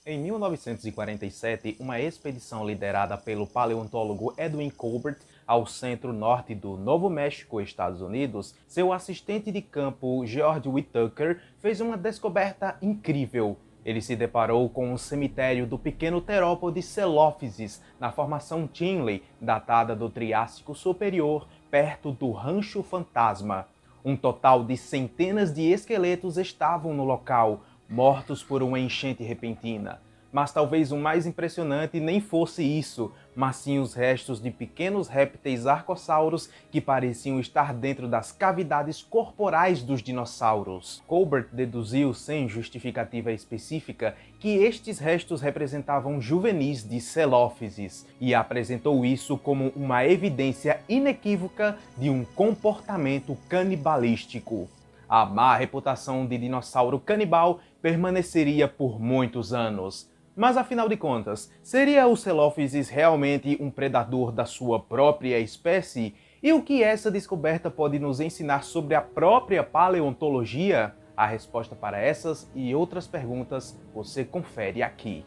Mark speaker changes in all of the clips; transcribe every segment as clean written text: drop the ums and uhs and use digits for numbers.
Speaker 1: Em 1947, uma expedição liderada pelo paleontólogo Edwin Colbert ao centro-norte do Novo México, Estados Unidos, seu assistente de campo George Whittaker fez uma descoberta incrível. Ele se deparou com um cemitério do pequeno terópode Celophysis, na formação Chinle, datada do Triássico Superior, perto do Rancho Fantasma. Um total de centenas de esqueletos estavam no local, mortos por uma enchente repentina. Mas talvez o mais impressionante nem fosse isso, mas sim os restos de pequenos répteis arcossauros que pareciam estar dentro das cavidades corporais dos dinossauros. Colbert deduziu, sem justificativa específica, que estes restos representavam juvenis de Celophysis e apresentou isso como uma evidência inequívoca de um comportamento canibalístico. A má reputação de dinossauro canibal permaneceria por muitos anos. Mas afinal de contas, seria o Celophysis realmente um predador da sua própria espécie? E o que essa descoberta pode nos ensinar sobre a própria paleontologia? A resposta para essas e outras perguntas você confere aqui.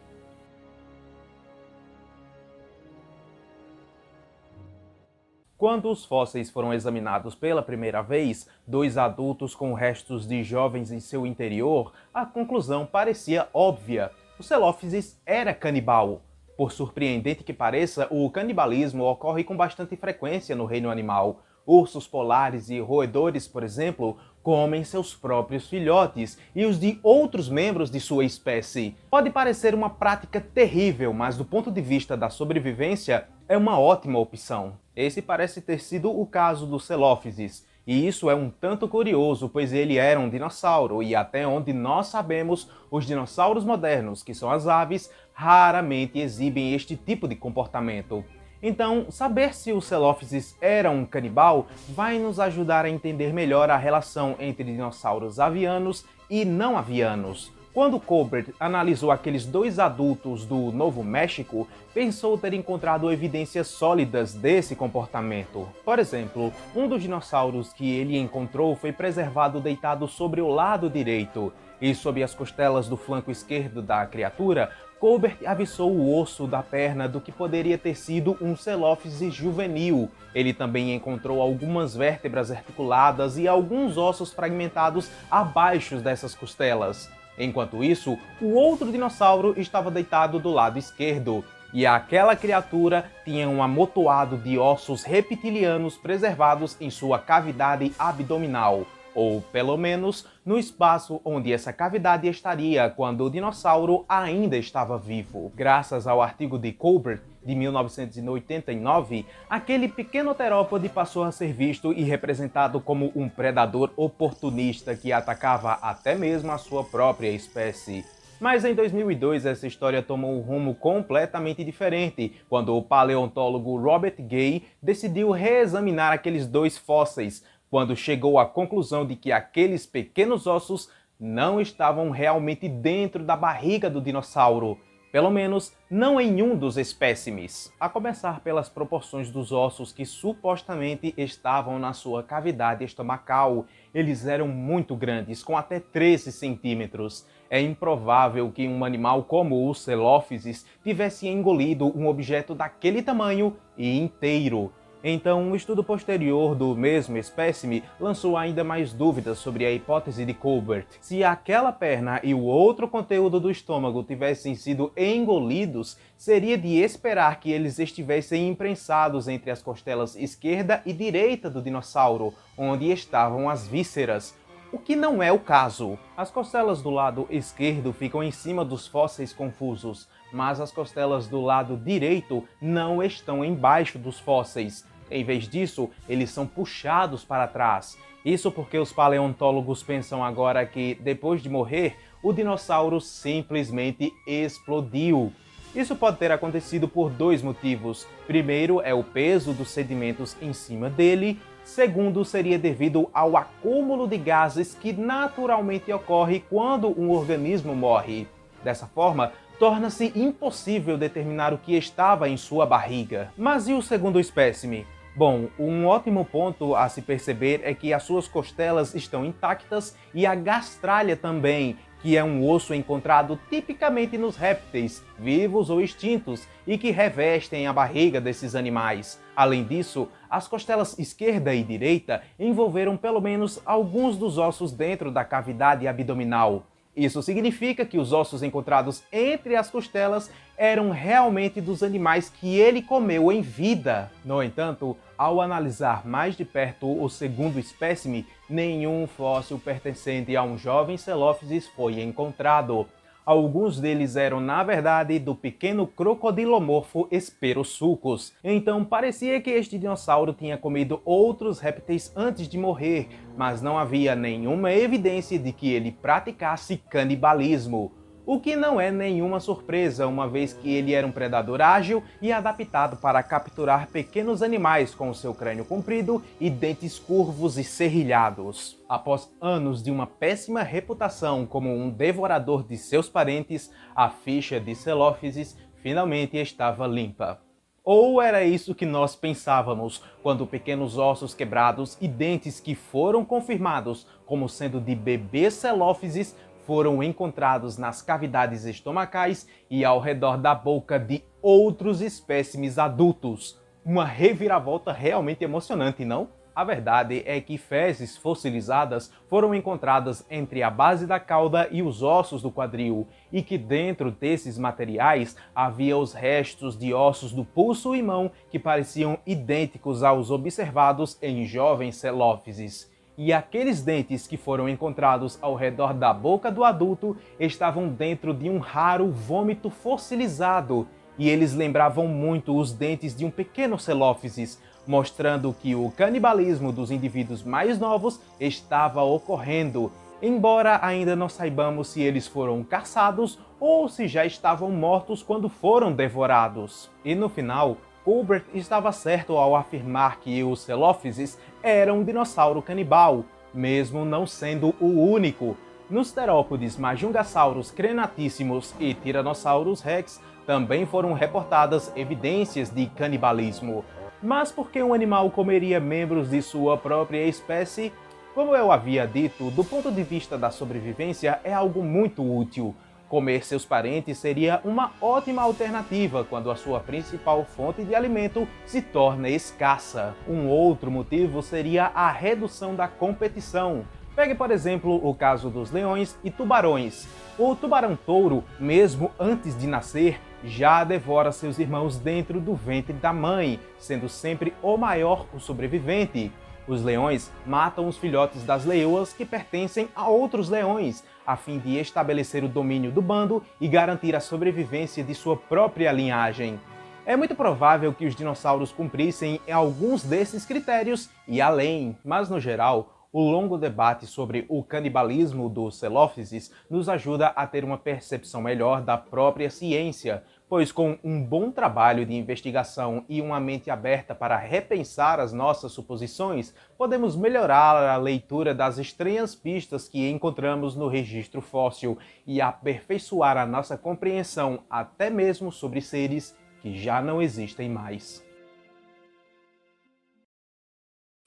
Speaker 1: Quando os fósseis foram examinados pela primeira vez, dois adultos com restos de jovens em seu interior, a conclusão parecia óbvia. O Celophysis era canibal. Por surpreendente que pareça, o canibalismo ocorre com bastante frequência no reino animal. Ursos polares e roedores, por exemplo, comem seus próprios filhotes e os de outros membros de sua espécie. Pode parecer uma prática terrível, mas do ponto de vista da sobrevivência, é uma ótima opção. Esse parece ter sido o caso do Celophysis. E isso é um tanto curioso, pois ele era um dinossauro, e até onde nós sabemos, os dinossauros modernos, que são as aves, raramente exibem este tipo de comportamento. Então, saber se o Celophysis era um canibal vai nos ajudar a entender melhor a relação entre dinossauros avianos e não avianos. Quando Colbert analisou aqueles dois adultos do Novo México, pensou ter encontrado evidências sólidas desse comportamento. Por exemplo, um dos dinossauros que ele encontrou foi preservado deitado sobre o lado direito, e sob as costelas do flanco esquerdo da criatura, Colbert avistou o osso da perna do que poderia ter sido um Celophysis juvenil. Ele também encontrou algumas vértebras articuladas e alguns ossos fragmentados abaixo dessas costelas. Enquanto isso, o outro dinossauro estava deitado do lado esquerdo, e aquela criatura tinha um amontoado de ossos reptilianos preservados em sua cavidade abdominal, ou pelo menos no espaço onde essa cavidade estaria quando o dinossauro ainda estava vivo. Graças ao artigo de Colbert, de 1989, aquele pequeno terópode passou a ser visto e representado como um predador oportunista que atacava até mesmo a sua própria espécie. Mas em 2002 essa história tomou um rumo completamente diferente, quando o paleontólogo Robert Gay decidiu reexaminar aqueles dois fósseis, quando chegou à conclusão de que aqueles pequenos ossos não estavam realmente dentro da barriga do dinossauro. Pelo menos, não em um dos espécimes. A começar pelas proporções dos ossos que supostamente estavam na sua cavidade estomacal. Eles eram muito grandes, com até 13 centímetros. É improvável que um animal como o Celophysis tivesse engolido um objeto daquele tamanho e inteiro. Então, um estudo posterior do mesmo espécime lançou ainda mais dúvidas sobre a hipótese de Colbert. Se aquela perna e o outro conteúdo do estômago tivessem sido engolidos, seria de esperar que eles estivessem imprensados entre as costelas esquerda e direita do dinossauro, onde estavam as vísceras. O que não é o caso. As costelas do lado esquerdo ficam em cima dos fósseis confusos, mas as costelas do lado direito não estão embaixo dos fósseis. Em vez disso, eles são puxados para trás. Isso porque os paleontólogos pensam agora que, depois de morrer, o dinossauro simplesmente explodiu. Isso pode ter acontecido por dois motivos. Primeiro é o peso dos sedimentos em cima dele. Segundo, seria devido ao acúmulo de gases que naturalmente ocorre quando um organismo morre. Dessa forma, torna-se impossível determinar o que estava em sua barriga. Mas e o segundo espécime? Bom, um ótimo ponto a se perceber é que as suas costelas estão intactas e a gastralha também, que é um osso encontrado tipicamente nos répteis, vivos ou extintos, e que revestem a barriga desses animais. Além disso, as costelas esquerda e direita envolveram pelo menos alguns dos ossos dentro da cavidade abdominal. Isso significa que os ossos encontrados entre as costelas eram realmente dos animais que ele comeu em vida. No entanto, ao analisar mais de perto o segundo espécime, nenhum fóssil pertencente a um jovem Celophysis foi encontrado. Alguns deles eram, na verdade, do pequeno crocodilomorfo Spherosuchus. Então parecia que este dinossauro tinha comido outros répteis antes de morrer, mas não havia nenhuma evidência de que ele praticasse canibalismo. O que não é nenhuma surpresa, uma vez que ele era um predador ágil e adaptado para capturar pequenos animais com seu crânio comprido e dentes curvos e serrilhados. Após anos de uma péssima reputação como um devorador de seus parentes, a ficha de Celophysis finalmente estava limpa. Ou era isso que nós pensávamos, quando pequenos ossos quebrados e dentes que foram confirmados como sendo de bebês Celophysis foram encontrados nas cavidades estomacais e ao redor da boca de outros espécimes adultos. Uma reviravolta realmente emocionante, não? A verdade é que fezes fossilizadas foram encontradas entre a base da cauda e os ossos do quadril, e que dentro desses materiais havia os restos de ossos do pulso e mão que pareciam idênticos aos observados em jovens Celophysis. E aqueles dentes que foram encontrados ao redor da boca do adulto estavam dentro de um raro vômito fossilizado, e eles lembravam muito os dentes de um pequeno Celophysis, mostrando que o canibalismo dos indivíduos mais novos estava ocorrendo, embora ainda não saibamos se eles foram caçados ou se já estavam mortos quando foram devorados. E no final, Colbert estava certo ao afirmar que o Celophysis era um dinossauro canibal, mesmo não sendo o único. Nos terópodes Majungasaurus crenatíssimos e Tyrannosaurus rex também foram reportadas evidências de canibalismo. Mas por que um animal comeria membros de sua própria espécie? Como eu havia dito, do ponto de vista da sobrevivência é algo muito útil. Comer seus parentes seria uma ótima alternativa quando a sua principal fonte de alimento se torna escassa. Um outro motivo seria a redução da competição. Pegue, por exemplo, o caso dos leões e tubarões. O tubarão-touro, mesmo antes de nascer, já devora seus irmãos dentro do ventre da mãe, sendo sempre o maior o sobrevivente. Os leões matam os filhotes das leoas que pertencem a outros leões, a fim de estabelecer o domínio do bando e garantir a sobrevivência de sua própria linhagem. É muito provável que os dinossauros cumprissem alguns desses critérios e além, mas no geral, o longo debate sobre o canibalismo do Celophysis nos ajuda a ter uma percepção melhor da própria ciência, pois com um bom trabalho de investigação e uma mente aberta para repensar as nossas suposições, podemos melhorar a leitura das estranhas pistas que encontramos no registro fóssil e aperfeiçoar a nossa compreensão até mesmo sobre seres que já não existem mais.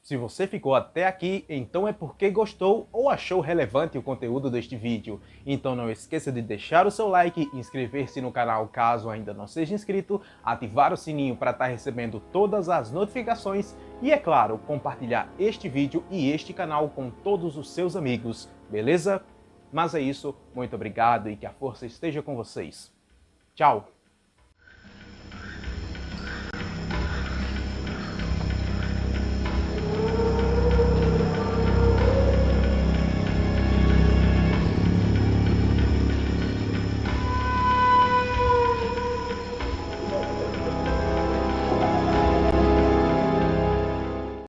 Speaker 1: Se você ficou até aqui, então é porque gostou ou achou relevante o conteúdo deste vídeo. Então não esqueça de deixar o seu like, inscrever-se no canal caso ainda não seja inscrito, ativar o sininho para estar recebendo todas as notificações e, é claro, compartilhar este vídeo e este canal com todos os seus amigos, beleza? Mas é isso, muito obrigado e que a força esteja com vocês. Tchau!